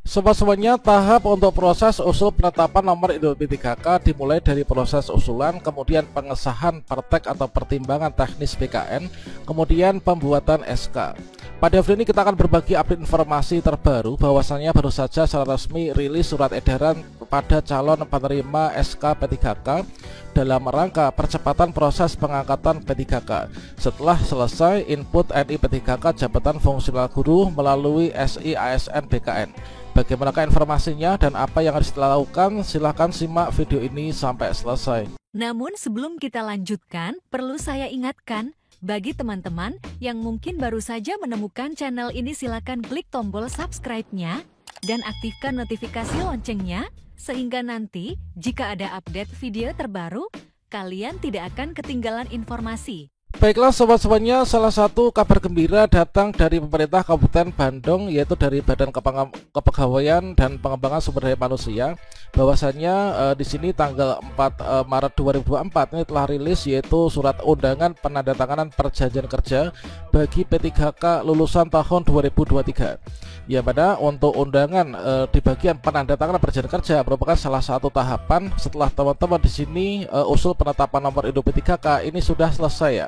Semuanya tahap untuk proses usul penetapan nomor induk P3K dimulai dari proses usulan, kemudian pengesahan pertek atau pertimbangan teknis BKN, kemudian pembuatan SK. Pada video ini kita akan berbagi update informasi terbaru bahwasannya baru saja secara resmi rilis surat edaran pada calon penerima SK P3K dalam rangka percepatan proses pengangkatan P3K setelah selesai input NI P3K jabatan fungsional guru melalui SI ASN BKN. Bagaimanakah informasinya dan apa yang harus dilakukan? Silahkan simak video ini sampai selesai. Namun sebelum kita lanjutkan, perlu saya ingatkan, bagi teman-teman yang mungkin baru saja menemukan channel ini, silakan klik tombol subscribe-nya dan aktifkan notifikasi loncengnya, sehingga nanti jika ada update video terbaru, kalian tidak akan ketinggalan informasi. Baiklah sobat-sobatnya, salah satu kabar gembira datang dari pemerintah Kabupaten Bandung, yaitu dari Badan Kepegawaian dan Pengembangan Sumber Daya Manusia, bahwasannya di sini tanggal 4 Maret 2024 ini telah rilis yaitu surat undangan penandatanganan perjanjian kerja bagi P3K lulusan tahun 2023. Ya, pada untuk undangan di bagian penandatanganan perjanjian kerja merupakan salah satu tahapan setelah teman-teman di sini usul penetapan nomor induk P3K ini sudah selesai ya.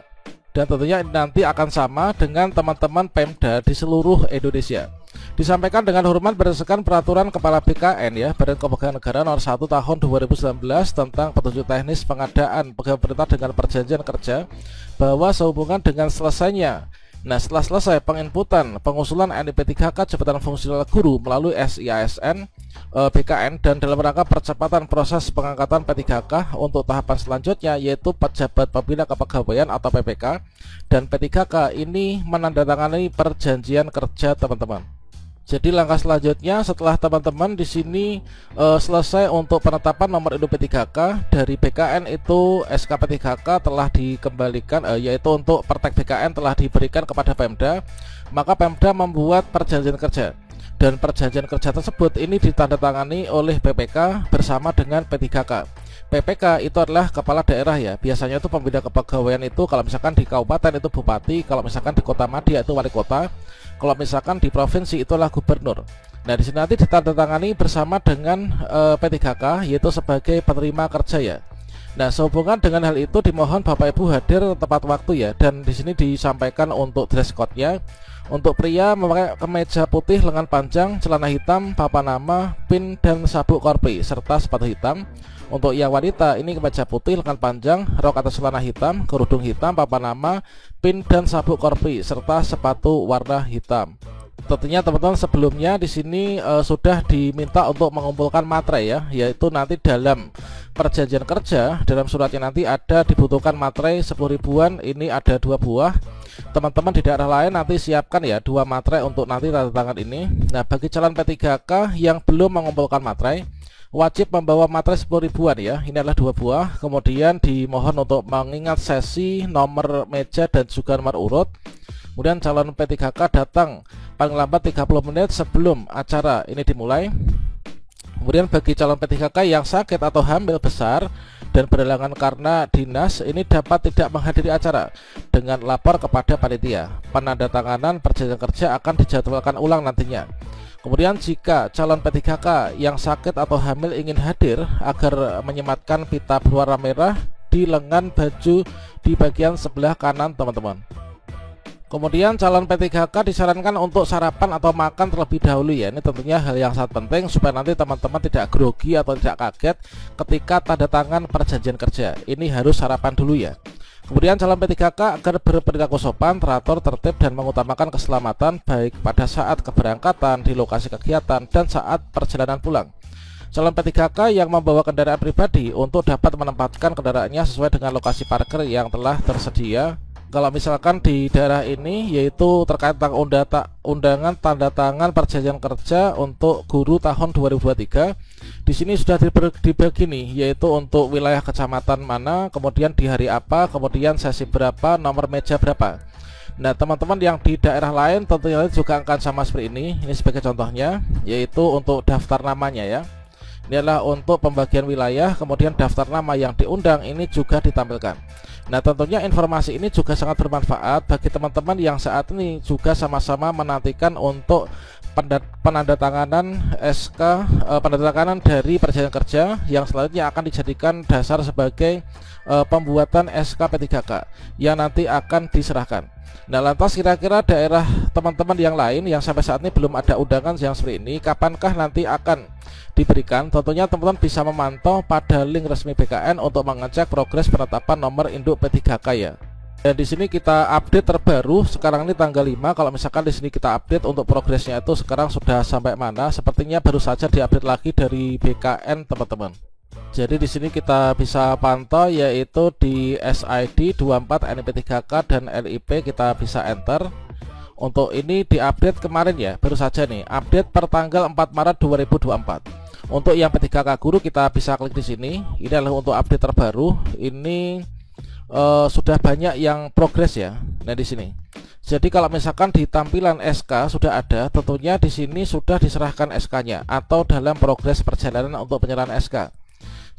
Dan tentunya nanti akan sama dengan teman-teman Pemda di seluruh Indonesia. Disampaikan dengan hormat berdasarkan peraturan Kepala BKN ya, Badan Kepegawaian Negara nomor 1 tahun 2019 tentang petunjuk teknis pengadaan pegawai pemerintah dengan perjanjian kerja, bahwa sehubungan dengan selesainya setelah selesai penginputan pengusulan NI P3K jabatan fungsional guru melalui SIASN BKN dan dalam rangka percepatan proses pengangkatan P3K untuk tahapan selanjutnya yaitu pejabat pembina kepegawaian atau PPK, dan P3K ini menandatangani perjanjian kerja teman-teman. Jadi langkah selanjutnya setelah teman-teman di sini selesai untuk penetapan nomor induk P3K dari BKN, itu SK P3K telah dikembalikan yaitu untuk pertek BKN telah diberikan kepada Pemda, maka Pemda membuat perjanjian kerja. Dan perjanjian kerja tersebut ini ditandatangani oleh PPK bersama dengan P3K. PPK itu adalah kepala daerah ya. Biasanya itu pembina kepegawaian itu kalau misalkan di kabupaten itu bupati, kalau misalkan di kota Madia itu wali kota, kalau misalkan di provinsi itulah gubernur. Nah, di sini nanti ditandatangani bersama dengan P3K yaitu sebagai penerima kerja ya. Nah, sehubungan dengan hal itu dimohon Bapak Ibu hadir tepat waktu ya. Dan di sini disampaikan untuk dress code-nya. Untuk pria memakai kemeja putih lengan panjang, celana hitam, papan nama, pin dan sabuk korpi serta sepatu hitam. Untuk yang wanita ini kemeja putih lengan panjang, rok atau celana hitam, kerudung hitam, papan nama, pin dan sabuk korpi serta sepatu warna hitam. Tentunya teman-teman sebelumnya di sini sudah diminta untuk mengumpulkan materai ya, yaitu nanti dalam perjanjian kerja dalam suratnya nanti ada dibutuhkan materai 10 ribuan, ini ada 2 buah. Teman-teman di daerah lain nanti siapkan ya 2 materai untuk nanti tanda tangan ini. Nah, bagi calon P3K yang belum mengumpulkan materai wajib membawa materai 10 ribuan ya, ini adalah 2 buah. Kemudian dimohon untuk mengingat sesi, nomor meja dan juga nomor urut. Kemudian calon P3K datang paling lambat 30 menit sebelum acara ini dimulai. Kemudian bagi calon P3K yang sakit atau hamil besar dan berhalangan karena dinas, ini dapat tidak menghadiri acara dengan lapor kepada panitia. Penandatanganan perjanjian kerja akan dijadwalkan ulang nantinya. Kemudian jika calon P3K yang sakit atau hamil ingin hadir agar menyematkan pita berwarna merah di lengan baju di bagian sebelah kanan teman-teman. Kemudian calon P3K disarankan untuk sarapan atau makan terlebih dahulu ya. Ini tentunya hal yang sangat penting supaya nanti teman-teman tidak grogi atau tidak kaget ketika tanda tangan perjanjian kerja. Ini harus sarapan dulu ya. Kemudian calon P3K agar berperilaku sopan, teratur, tertib dan mengutamakan keselamatan baik pada saat keberangkatan, di lokasi kegiatan dan saat perjalanan pulang. Calon P3K yang membawa kendaraan pribadi untuk dapat menempatkan kendaraannya sesuai dengan lokasi parkir yang telah tersedia. Kalau misalkan di daerah ini yaitu terkait undangan tanda tangan perjanjian kerja untuk guru tahun 2023, di sini sudah dibagi nih, yaitu untuk wilayah kecamatan mana, kemudian di hari apa, kemudian sesi berapa, nomor meja berapa. Nah, teman-teman yang di daerah lain tentunya juga akan sama seperti ini. Ini sebagai contohnya, yaitu untuk daftar namanya ya. Ini adalah untuk pembagian wilayah, kemudian daftar nama yang diundang ini juga ditampilkan. Nah, tentunya informasi ini juga sangat bermanfaat bagi teman-teman yang saat ini juga sama-sama menantikan untuk penandatanganan SK penandatanganan dari perjanjian kerja yang selanjutnya akan dijadikan dasar sebagai pembuatan SK P3K yang nanti akan diserahkan. Nah, lantas kira-kira daerah teman-teman yang lain yang sampai saat ini belum ada undangan yang seperti ini, kapankah nanti akan diberikan? Tentunya teman-teman bisa memantau pada link resmi BKN untuk mengecek progres penetapan nomor induk P3K ya. Dan di sini kita update terbaru sekarang ini tanggal 5. Kalau misalkan di sini kita update untuk progresnya itu sekarang sudah sampai mana? Sepertinya baru saja diupdate lagi dari BKN teman-teman. Jadi di sini kita bisa pantau yaitu di SID 24 NIP3K dan LIP kita bisa enter. Untuk ini diupdate kemarin ya, baru saja nih, update per tanggal 4 Maret 2024. Untuk yang P3K guru kita bisa klik di sini. Ini adalah untuk update terbaru. Ini sudah banyak yang progres ya. Nah di sini. Jadi kalau misalkan di tampilan SK sudah ada, tentunya di sini sudah diserahkan SK-nya atau dalam progres perjalanan untuk penyerahan SK.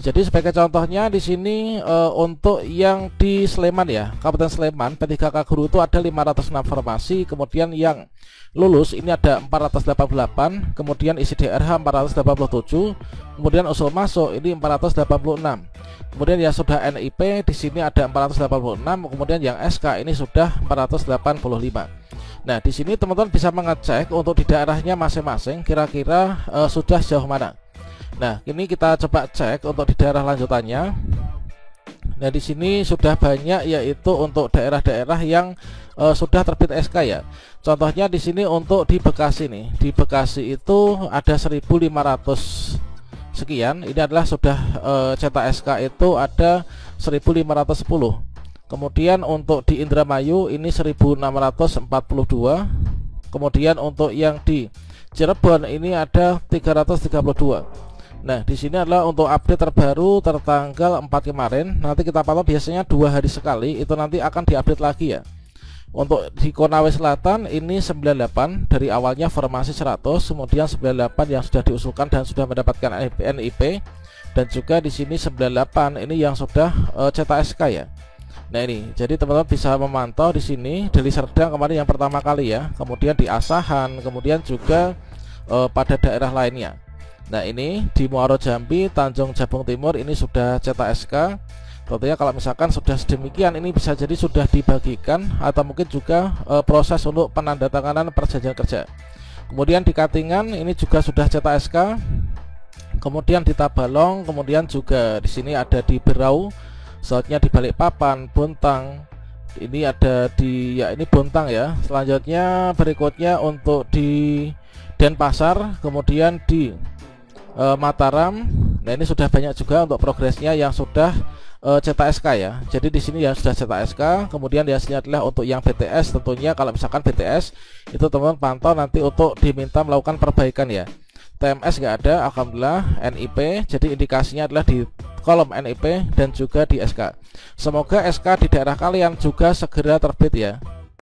Jadi sebagai contohnya di sini untuk yang di Sleman ya, Kabupaten Sleman P3K guru itu ada 506 formasi, kemudian yang lulus ini ada 488, kemudian isi DRH 487, kemudian usul masuk ini 486. Kemudian yang sudah NIP di sini ada 486, kemudian yang SK ini sudah 485. Nah, di sini teman-teman bisa mengecek untuk di daerahnya masing-masing kira-kira sudah sejauh mana. Nah, ini kita coba cek untuk di daerah lanjutannya. Nah, di sini sudah banyak yaitu untuk daerah-daerah yang sudah terbit SK ya. Contohnya di sini untuk di Bekasi nih. Di Bekasi itu ada 1.500 sekian. Ini adalah sudah cetak SK itu ada 1.510. Kemudian untuk di Indramayu ini 1.642. Kemudian untuk yang di Cirebon ini ada 332. Nah, di sini adalah untuk update terbaru tertanggal 4 kemarin. Nanti kita pantau biasanya 2 hari sekali, itu nanti akan diupdate lagi ya. Untuk di Konawe Selatan ini 98, dari awalnya formasi 100, kemudian 98 yang sudah diusulkan dan sudah mendapatkan NIP, dan juga di sini 98 ini yang sudah cetak SK ya. Nah ini, jadi teman-teman bisa memantau di sini dari Serdang kemarin yang pertama kali ya, kemudian di Asahan, kemudian juga pada daerah lainnya. Nah ini di Muaro Jambi, Tanjung Jabung Timur ini sudah cetak SK. Tentunya kalau misalkan sudah sedemikian, ini bisa jadi sudah dibagikan atau mungkin juga proses untuk penandatanganan perjanjian kerja. Kemudian di Katingan ini juga sudah cetak SK. Kemudian di Tabalong, kemudian juga di sini ada di Berau, selanjutnya di Balikpapan, Bontang. Ini ada di ini Bontang ya. Selanjutnya berikutnya untuk di Denpasar, kemudian di Mataram. Nah ini sudah banyak juga untuk progresnya yang sudah cetak SK ya. Jadi di sini yang sudah cetak SK, kemudian hasilnya adalah untuk yang BTS. Tentunya kalau misalkan BTS itu teman-teman pantau nanti untuk diminta melakukan perbaikan ya. TMS nggak ada, alhamdulillah. NIP, jadi indikasinya adalah di kolom NIP dan juga di SK. Semoga SK di daerah kalian juga segera terbit ya.